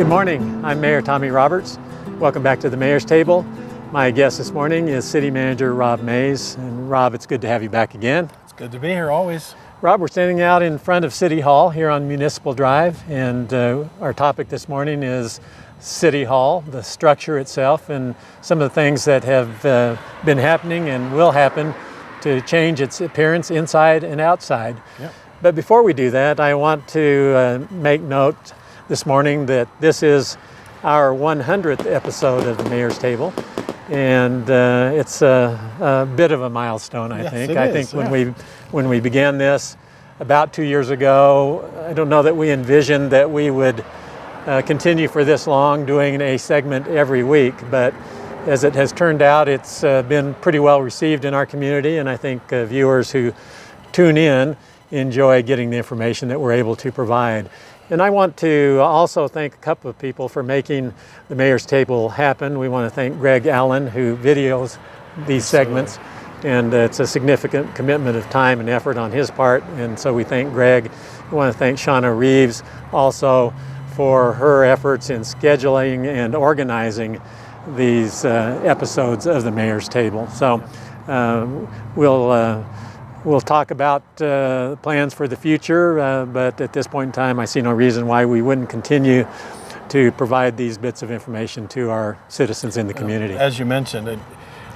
Good morning. I'm Mayor Tommy Roberts. Welcome back to the Mayor's Table. My guest this morning is City Manager Rob Mays. And Rob, it's good to have you back again. It's good to be here always. Rob, we're standing out in front of City Hall here on Municipal Drive, and our topic this morning is City Hall, the structure itself, and some of the things that have been happening and will happen to change its appearance inside and outside. Yep. But before we do that, I want to make note this morning that this is our 100th episode of the Mayor's Table, and it's a bit of a milestone, I think. I think when we began this about 2 years ago, I don't know that we envisioned that we would continue for this long doing a segment every week, but as it has turned out, it's been pretty well received in our community, and I think viewers who tune in enjoy getting the information that we're able to provide. And I want to also thank a couple of people for making the Mayor's Table happen. We want to thank Greg Allen, who videos these segments, and it's a significant commitment of time and effort on his part, and so we thank Greg. We want to thank Shauna Reeves also for her efforts in scheduling and organizing these episodes of the Mayor's Table. So we'll talk about plans for the future, but at this point in time, I see no reason why we wouldn't continue to provide these bits of information to our citizens in the community. As you mentioned,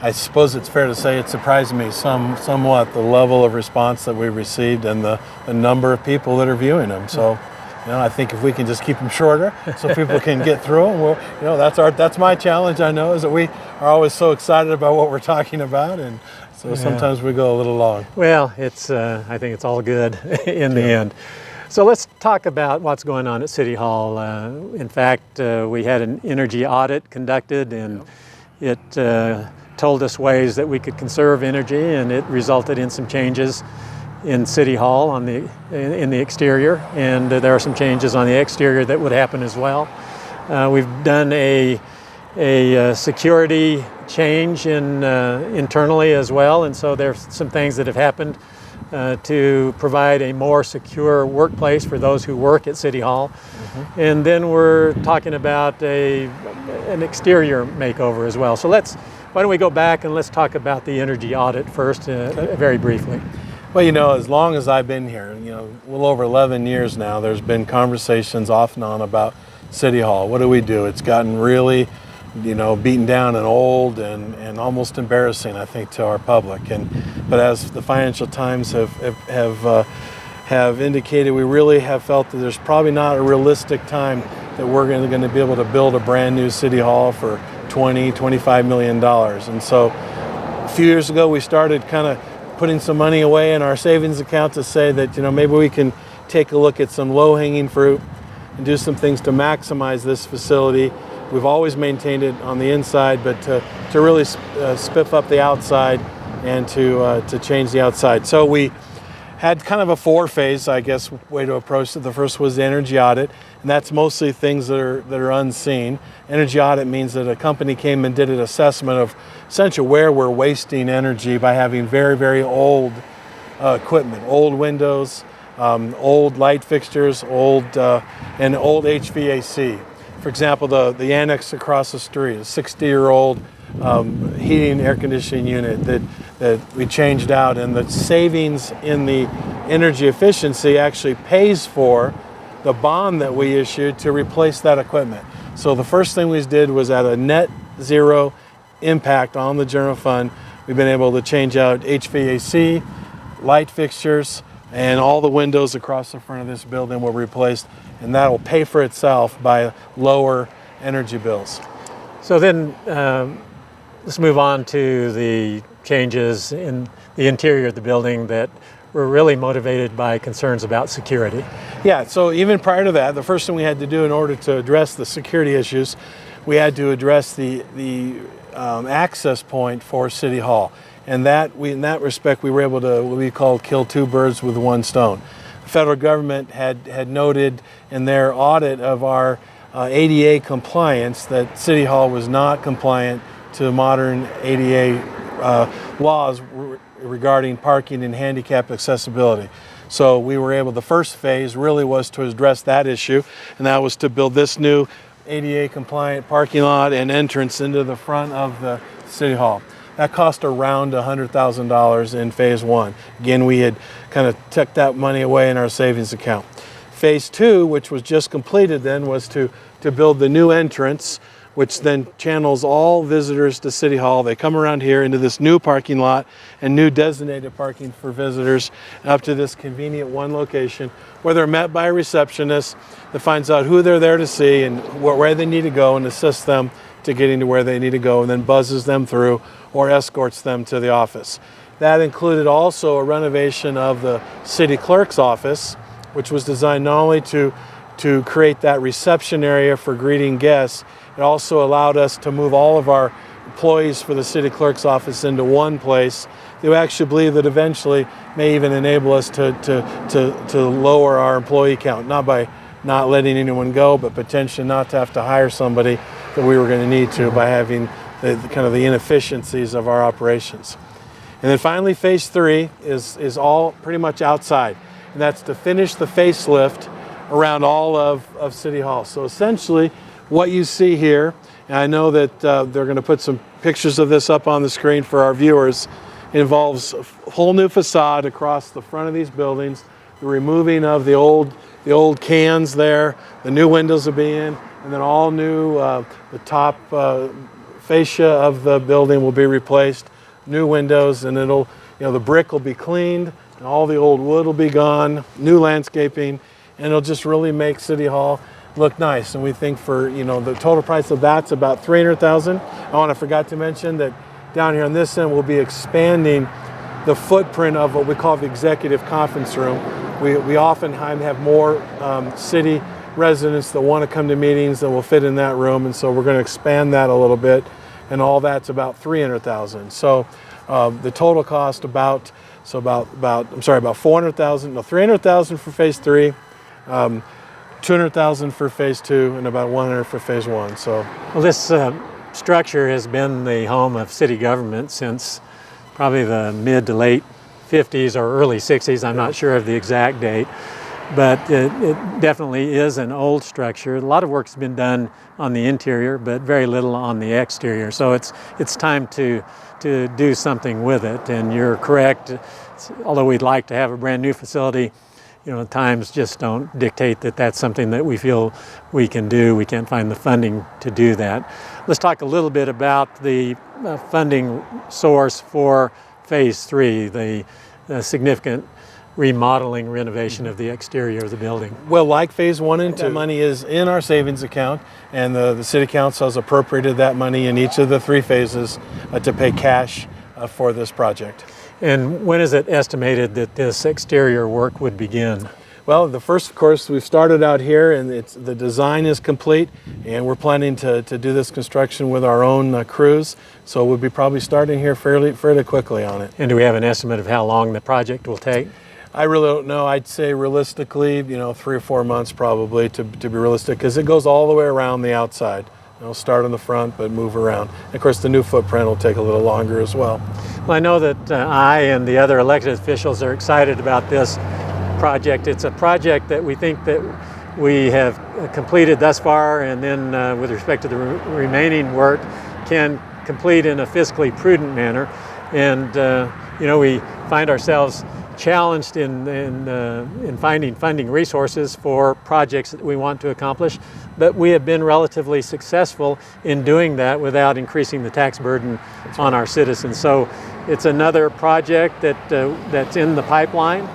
I suppose it's fair to say it surprised me somewhat the level of response that we received and the number of people that are viewing them. So, I think if we can just keep them shorter so people can get through them, well, that's my challenge, I know, is that we are always so excited about what we're talking about, and so sometimes we go a little long. Well, I think it's all good in the end. So let's talk about what's going on at City Hall. In fact, we had an energy audit conducted, and it told us ways that we could conserve energy, and it resulted in some changes in City Hall in the exterior, and there are some changes on the exterior that would happen as well. We've done a security change internally as well, and so there's some things that have happened to provide a more secure workplace for those who work at City Hall. Mm-hmm. And then we're talking about an exterior makeover as well. So why don't we go back and let's talk about the energy audit first, very briefly. Well, as long as I've been here, a little over 11 years now, there's been conversations off and on about City Hall. What do we do? It's gotten really, beaten down and old and almost embarrassing, I think, to our public. But as the Financial Times have indicated, we really have felt that there's probably not a realistic time that we're going to be able to build a brand new City Hall for $25 million. And so a few years ago, we started kind of putting some money away in our savings account to say that, maybe we can take a look at some low-hanging fruit and do some things to maximize this facility. We've always maintained it on the inside, but to really spiff up the outside and to change the outside. So we had kind of a four-phase, I guess, way to approach it. The first was the energy audit, and that's mostly things that are unseen. Energy audit means that a company came and did an assessment of essentially where we're wasting energy by having very, very old equipment, old windows, old light fixtures, old HVAC. For example, the annex across the street, a 60-year-old heating air conditioning unit that we changed out, and the savings in the energy efficiency actually pays for the bond that we issued to replace that equipment. So the first thing we did was at a net zero impact on the general fund. We've been able to change out HVAC, light fixtures, and all the windows across the front of this building were replaced, and that will pay for itself by lower energy bills. So then let's move on to the changes in the interior of the building that were really motivated by concerns about security. Yeah, so even prior to that, the first thing we had to do in order to address the security issues, we had to address the access point for City Hall. And in that respect, we were able to what we call kill two birds with one stone. The federal government had noted in their audit of our ADA compliance that City Hall was not compliant to modern ADA laws regarding parking and handicap accessibility. So we were able, the first phase really was to address that issue, and that was to build this new ADA compliant parking lot and entrance into the front of the City Hall. That cost around $100,000 in phase 1. Again, we had kind of tucked that money away in our savings account. Phase 2, which was just completed then, was to build the new entrance, which then channels all visitors to City Hall. They come around here into this new parking lot and new designated parking for visitors up to this convenient one location where they're met by a receptionist that finds out who they're there to see and where they need to go and assists them to getting to where they need to go, and then buzzes them through or escorts them to the office. That included also a renovation of the city clerk's office, which was designed not only to create that reception area for greeting guests, it also allowed us to move all of our employees for the city clerk's office into one place. We actually believe that eventually may even enable us to lower our employee count, not by not letting anyone go, but potentially not to have to hire somebody that we were going to need to by having the kind of the inefficiencies of our operations. And then finally, phase 3 is all pretty much outside, and that's to finish the facelift around all of City Hall. So essentially, what you see here, and I know that they're going to put some pictures of this up on the screen for our viewers, involves a whole new facade across the front of these buildings, the removing of the old cans there, the new windows will be in, and then all new, the top fascia of the building will be replaced, new windows, and it'll, the brick will be cleaned, and all the old wood will be gone, new landscaping, and it'll just really make City Hall look nice. And we think for, the total price of that's about $300,000. I forgot to mention that down here on this end, we'll be expanding the footprint of what we call the executive conference room. We oftentimes have more city residents that want to come to meetings that will fit in that room, and so we're going to expand that a little bit, and all that's about $300,000. So the total cost about $400,000, no, $300,000 for phase 3, $200,000 for phase 2, and about $100,000 for phase 1. So, well, this structure has been the home of city government since probably the mid to late 50s or early 60s. I'm not sure of the exact date, but it definitely is an old structure. A lot of work's been done on the interior, but very little on the exterior. So it's time to do something with it. And you're correct. Although we'd like to have a brand new facility, times just don't dictate that that's something that we feel we can do. We can't find the funding to do that. Let's talk a little bit about the funding source for phase 3, the significant remodeling, renovation of the exterior of the building. Well, like phase 1 and 2, money is in our savings account, and the city council has appropriated that money in each of the 3 phases to pay cash for this project. And when is it estimated that this exterior work would begin? Well, the first, of course, we've started out here, and the design is complete, and we're planning to do this construction with our own crews. So we'll be probably starting here fairly quickly on it. And do we have an estimate of how long the project will take? I really don't know. I'd say realistically, 3 or 4 months probably to be realistic, because it goes all the way around the outside. It'll start on the front, but move around. And of course, the new footprint will take a little longer as well. Well, I know that I and the other elected officials are excited about this project. It's a project that we think that we have completed thus far, and then with respect to the remaining work, can complete in a fiscally prudent manner. And we find ourselves challenged in finding funding resources for projects that we want to accomplish, but we have been relatively successful in doing that without increasing the tax burden on our citizens. So it's another project that's in the pipeline,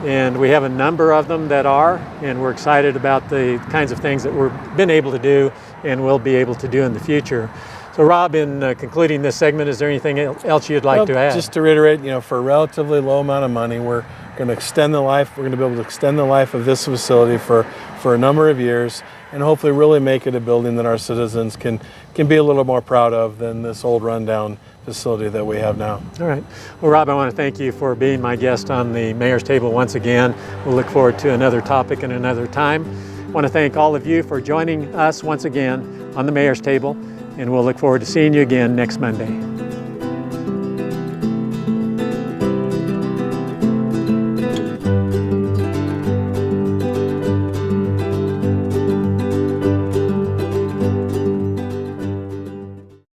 and we have a number of them that are, and we're excited about the kinds of things that we've been able to do and will be able to do in the future. So Rob, in concluding this segment, is there anything else you'd like to add? Just to reiterate, for a relatively low amount of money, we're going to extend the life. We're going to be able to extend the life of this facility for a number of years, and hopefully really make it a building that our citizens can be a little more proud of than this old rundown facility that we have now. All right. Well, Rob, I want to thank you for being my guest on the Mayor's Table once again. We'll look forward to another topic and another time. I want to thank all of you for joining us once again on the Mayor's Table, and we'll look forward to seeing you again next Monday.